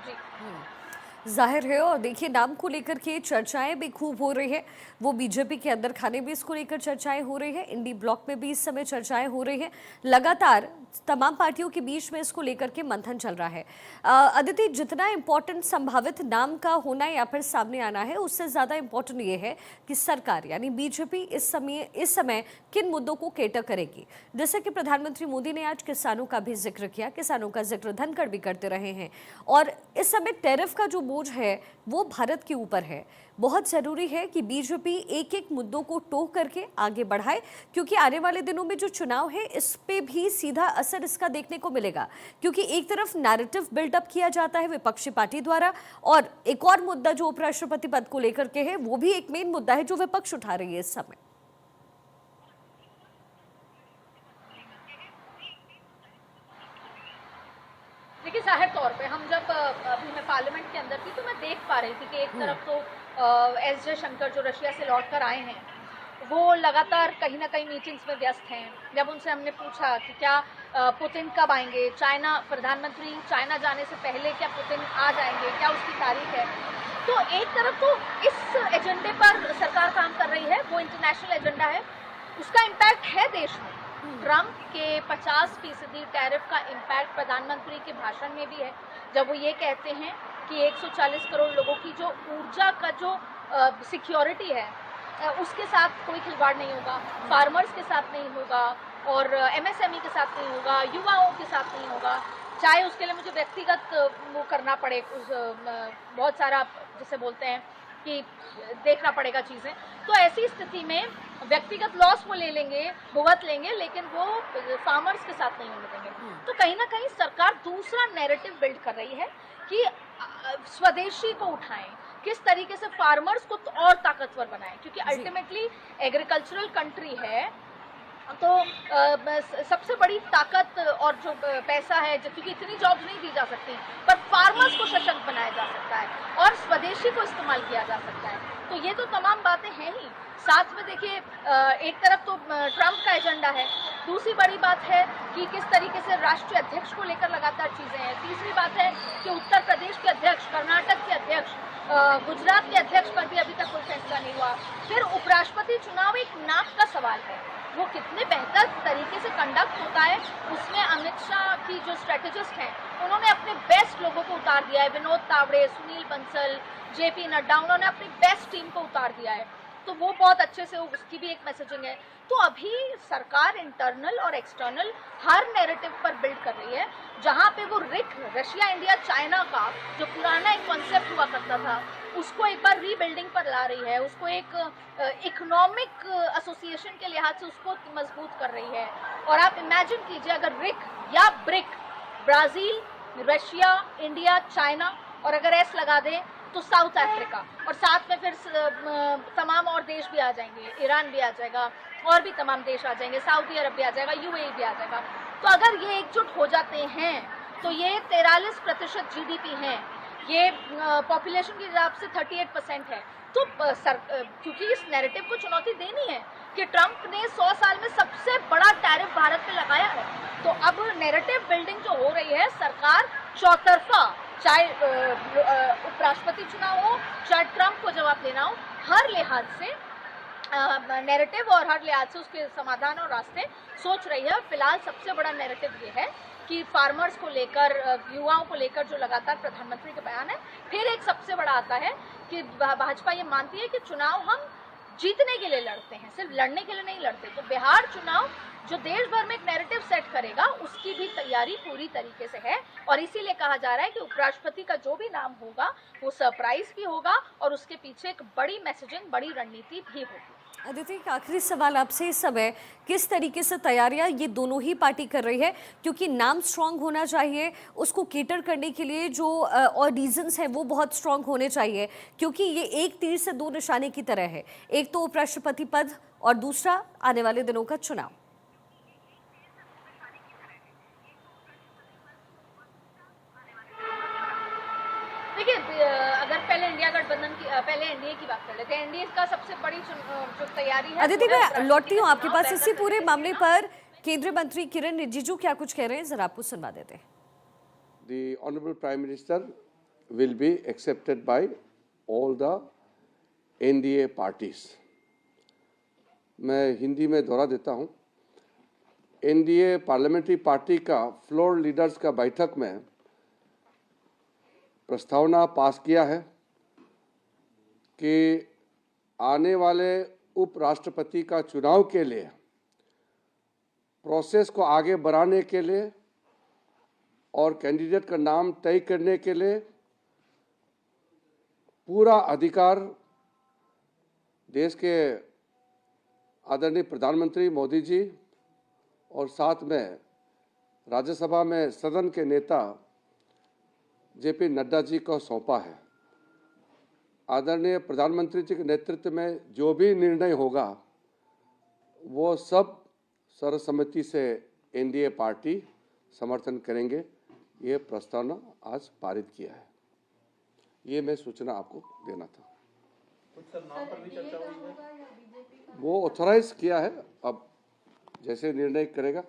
जी। जाहिर है। और देखिए, नाम को लेकर के चर्चाएं भी खूब हो रही है। वो बीजेपी के अंदर खाने भी इसको लेकर चर्चाएं हो रही है, इंडी ब्लॉक में भी इस समय चर्चाएं हो रही है। लगातार तमाम पार्टियों के बीच में इसको लेकर के मंथन चल रहा है। अदिति, जितना इम्पोर्टेंट संभावित नाम का होना या फिर सामने आना है, उससे ज्यादा इम्पोर्टेंट ये है कि सरकार यानी बीजेपी इस समय किन मुद्दों को केटर करेगी। जैसे कि प्रधानमंत्री मोदी ने आज किसानों का भी जिक्र किया, किसानों का जिक्र धनखड़ भी करते रहे हैं। और इस समय टैरिफ का जो बोझ है वो भारत के ऊपर है। बहुत जरूरी है कि बीजेपी एक एक मुद्दों को टोक करके आगे बढ़ाए, क्योंकि आने वाले दिनों में जो चुनाव है इस पे भी सीधा असर इसका देखने को मिलेगा। क्योंकि एक तरफ नैरेटिव बिल्डअप किया जाता है विपक्षी पार्टी द्वारा, और एक और मुद्दा जो उपराष्ट्रपति पद को लेकर के है वो भी एक मेन मुद्दा है जो विपक्ष उठा रही है इस समय। देखिए, ज़ाहिर तौर पे हम जब अभी मैं पार्लियामेंट के अंदर थी तो मैं देख पा रही थी कि एक तरफ तो एस जयशंकर जो रशिया से लौट कर आए हैं, वो लगातार कहीं ना कहीं मीटिंग्स में व्यस्त हैं। जब उनसे हमने पूछा कि क्या पुतिन कब आएंगे, चाइना प्रधानमंत्री चाइना जाने से पहले क्या पुतिन आ जाएंगे, क्या उसकी तारीख है, तो एक तरफ तो इस एजेंडे पर सरकार काम कर रही है, वो इंटरनेशनल एजेंडा है, उसका इम्पैक्ट है देश में। ट्रंप के 50% टैरिफ का इम्पैक्ट प्रधानमंत्री के भाषण में भी है, जब वो ये कहते हैं कि 140 करोड़ लोगों की जो ऊर्जा का जो सिक्योरिटी है, उसके साथ कोई खिलवाड़ नहीं होगा, फार्मर्स के साथ नहीं होगा, और एमएसएमई के साथ नहीं होगा, युवाओं के साथ नहीं होगा, चाहे उसके लिए मुझे व्यक्तिगत वो करना पड़े, बहुत सारा जिसे बोलते हैं कि देखना पड़ेगा चीज़ें। तो ऐसी स्थिति में व्यक्तिगत लॉस वो ले लेंगे, भुगत लेंगे, लेकिन वो फार्मर्स के साथ नहीं होने देंगे। तो कहीं ना कहीं सरकार दूसरा नैरेटिव बिल्ड कर रही है कि स्वदेशी को उठाएं, किस तरीके से फार्मर्स को और ताकतवर बनाएं, क्योंकि अल्टीमेटली एग्रीकल्चरल कंट्री है। तो सबसे बड़ी ताकत और जो पैसा है, क्योंकि इतनी जॉब्स नहीं दी जा सकती, पर फार्मर्स को सशक्त बनाया जा सकता है और स्वदेशी को इस्तेमाल किया जा सकता है। तो ये तो तमाम बातें हैं ही। साथ में देखिए, एक तरफ तो ट्रंप का एजेंडा है, दूसरी बड़ी बात है कि किस तरीके से राष्ट्रीय अध्यक्ष को लेकर लगातार चीज़ें हैं, तीसरी बात है कि उत्तर प्रदेश के अध्यक्ष, कर्नाटक के अध्यक्ष, गुजरात के अध्यक्ष पर भी अभी तक कोई फैसला नहीं हुआ। फिर उपराष्ट्रपति चुनाव एक नाप का सवाल है, वो कितने बेहतर तरीके से कंडक्ट होता है, उसमें अमित शाह की जो स्ट्रेटेजिस्ट हैं उन्होंने अपने बेस्ट लोगों को उतार दिया है, विनोद तावड़े, सुनील बंसल, जेपी नड्डा, उन्होंने अपनी बेस्ट टीम को उतार दिया है। तो वो बहुत अच्छे से, उसकी भी एक मैसेजिंग है। तो अभी सरकार इंटरनल और एक्सटर्नल हर नैरेटिव पर बिल्ड कर रही है, जहाँ पे वो रशिया इंडिया चाइना का जो पुराना एक कॉन्सेप्ट हुआ करता था उसको एक बार रीबिल्डिंग पर ला रही है, उसको एक इकोनॉमिक एसोसिएशन के लिहाज से उसको मजबूत कर रही है। और आप इमेजिन कीजिए, अगर रिक या brick, Brazil, Russia, India, China, और अगर एस लगा दें तो साउथ अफ्रीका, और साथ में फिर तमाम और देश भी आ जाएंगे, ईरान भी आ जाएगा, और भी तमाम देश आ जाएंगे, सऊदी अरब भी आ जाएगा, यूएई भी आ जाएगा। तो अगर ये एकजुट हो जाते हैं तो ये 43% जीडीपी हैं, ये पॉपुलेशन के हिसाब से 38% है। तो क्योंकि इस नैरेटिव को चुनौती देनी है कि ट्रंप ने 100 साल में सबसे बड़ा टैरिफ भारत पे लगाया है, तो अब नैरेटिव बिल्डिंग जो हो रही है, सरकार चौतरफा, चाहे उपराष्ट्रपति चुनाव हो, चाहे ट्रंप को जवाब देना हो, हर लिहाज से नैरेटिव और हर लिहाज से उसके समाधान और रास्ते सोच रही है। फिलहाल सबसे बड़ा नैरेटिव ये है कि फार्मर्स को लेकर, युवाओं को लेकर जो लगातार प्रधानमंत्री के बयान है। फिर एक सबसे बड़ा आता है कि भाजपा ये मानती है कि चुनाव हम जीतने के लिए लड़ते हैं, सिर्फ लड़ने के लिए नहीं लड़ते। तो बिहार चुनाव जो देश भर में एक नैरेटिव सेट करेगा, उसकी भी तैयारी पूरी तरीके से है, और इसीलिए कहा जा रहा है कि उपराष्ट्रपति का जो भी नाम होगा वो सरप्राइज भी होगा और उसके पीछे एक बड़ी मैसेजिंग, बड़ी रणनीति भी होगी। अदिति, एक आखिरी सवाल आपसे इस समय, किस तरीके से तैयारियां ये दोनों ही पार्टी कर रही है, क्योंकि नाम स्ट्रांग होना चाहिए, उसको केटर करने के लिए जो और रीजंस हैं वो बहुत स्ट्रांग होने चाहिए, क्योंकि ये एक तीर से दो निशाने की तरह है, एक तो उपराष्ट्रपति पद और दूसरा आने वाले दिनों का चुनाव। देखिए, अगर पहले इंडिया गठबंधन की, पहले एनडीए की बात कर लेते हैं। एनडीए का सबसे बड़ी जो तैयारी है, अदिति, मैं लौटती हूँ आपके पास इसी पूरे मामले पर। केंद्रीय मंत्री किरण रिजिजू क्या कुछ कह रहे हैं, जरा आपको सुनवा देते हैं। The Honorable Prime Minister will be accepted by all the NDA parties. मैं हिंदी में दोहरा देता हूं। एनडीए पार्लियामेंट्री पार्टी का फ्लोर लीडर्स का बैठक में प्रस्तावना पास किया है कि आने वाले उपराष्ट्रपति का चुनाव के लिए प्रोसेस को आगे बढ़ाने के लिए और कैंडिडेट का नाम तय करने के लिए पूरा अधिकार देश के आदरणीय प्रधानमंत्री मोदी जी और साथ में राज्यसभा में सदन के नेता जेपी नड्डा जी को सौंपा है। आदरणीय प्रधानमंत्री जी के नेतृत्व में जो भी निर्णय होगा वो सब सर्वसम्मति से एनडीए पार्टी समर्थन करेंगे। ये प्रस्तावना आज पारित किया है। ये मैं सूचना आपको देना था। वो ऑथराइज किया है। अब जैसे निर्णय करेगा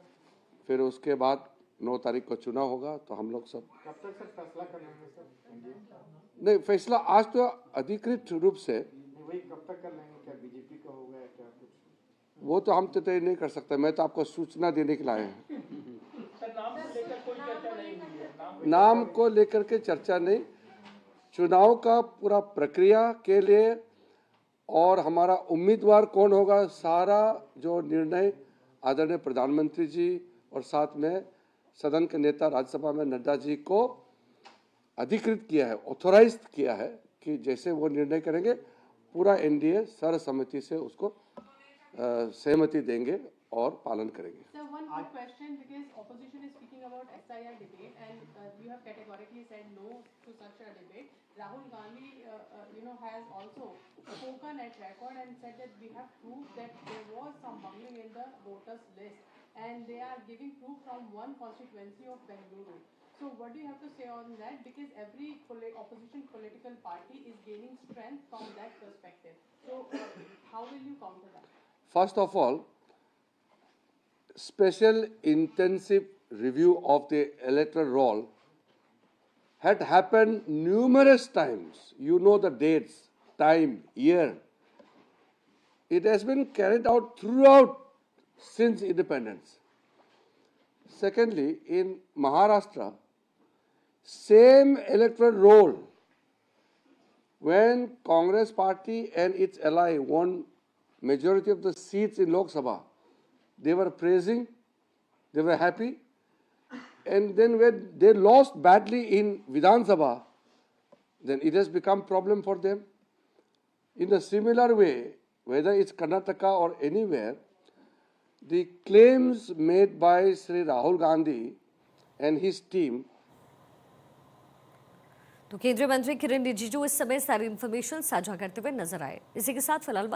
फिर उसके बाद 9 तारीख को चुनाव होगा तो हम लोग सब कब तक सर फैसला कर लेंगे सर? नहीं, फैसला आज तो अधिकृत रूप से वही कब तक कर लेंगे? क्या बीजेपी का होगा या क्या कुछ? वो तो हम तो तय नहीं कर सकते। मैं तो आपको सूचना देने के लिए आए हैं। नाम को लेकर के चर्चा नहीं, चुनाव का पूरा प्रक्रिया के लिए और हमारा उम्मीदवार कौन होगा, सारा जो निर्णय आदरणीय प्रधानमंत्री जी और साथ में सदन के नेता राज्यसभा में नड्डा जी को अधिकृत किया है, ऑथोराइज किया है कि जैसे वो निर्णय करेंगे पूरा एनडीए सर्वसम्मति से उसको सहमति देंगे और पालन करेंगे। Sir, one quick question, because opposition is speaking about SIR debate and you have categorically said no to such a debate. Rahul Gandhi, has also spoken at record and said that we have proof that there was some bungling in the voters list and they are giving proof from one constituency of Bengaluru. So what do you have to say on that? Because every opposition political party is gaining strength from that perspective. So how will you counter that? First of all, special intensive review of the electoral roll had happened numerous times. You know the dates, time, year. It has been carried out throughout since independence. Secondly, in Maharashtra, same electoral roll, when Congress party and its ally won majority of the seats in Lok Sabha, they were praising, they were happy, and then when they lost badly in Vidhan Sabha, then it has become problem for them. In a similar way, whether it's Karnataka or anywhere, the claims made by Sri Rahul Gandhi and his team. तो केंद्रीय मंत्री किरण रिजिजू इस समय सारी information साझा करते हुए नजर आए। इसी के साथ फिलहाल वक्त